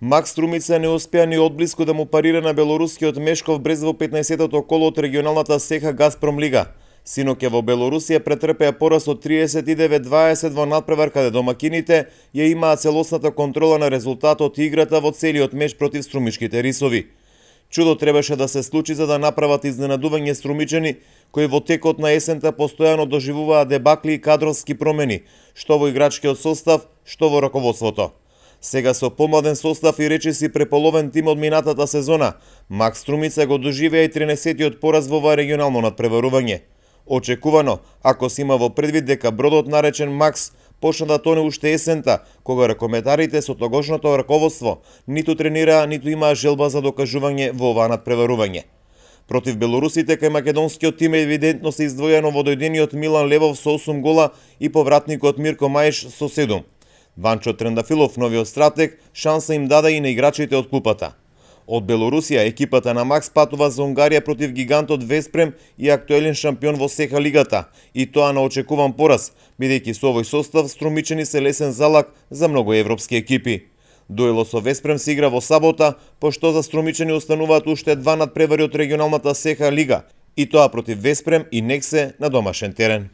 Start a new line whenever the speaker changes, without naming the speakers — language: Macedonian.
Макс Струмица не успеа ни одблиску да му парира на белорускиот Мешков Брест во 15-тото коло од регионалната СЕХА Газпром Лига. Синоќа во Белорусија претрпеа пораз од 39-20 во надпревар каде домакините ја имаа целосната контрола на резултатот и играта во целиот меч против струмишките рисови. Чудо требаше да се случи за да направат изненадување струмичани, кои во текот на есента постојано доживуваа дебакли и кадровски промени, што во играчкиот состав, што во раководството. Сега со помладен состав и речиси преполовен тим од минатата сезона, Макс Струмица го доживеа и 13-тиот пораз во ова регионално надпреварување. Очекувано, ако се има во предвид дека бродот наречен Макс почна да тоне уште есента, кога ракометарите со тогошното раководство ниту тренираа, ниту имаа желба за докажување во ова надпреварување. Против белорусите кај македонскиот тим евидентно се издвојано водојдениот Милан Левов со 8 гола и повратникот Мирко Мајш со 7. Ванчо Трендафилов, новиот стратег, шанса им даде и на играчите од клупата. Од Белорусија екипата на Макс патува за Унгарија против гигантот Веспрем и актуелен шампион во СЕХА лигата, и тоа на очекуван пораз, бидејќи со овој состав струмичени се лесен залак за многу европски екипи. Дуелот со Веспрем се игра во сабота, пошто за струмичени остануваат уште два надпревари од регионалната СЕХА лига, и тоа против Веспрем и Нексе на домашен терен.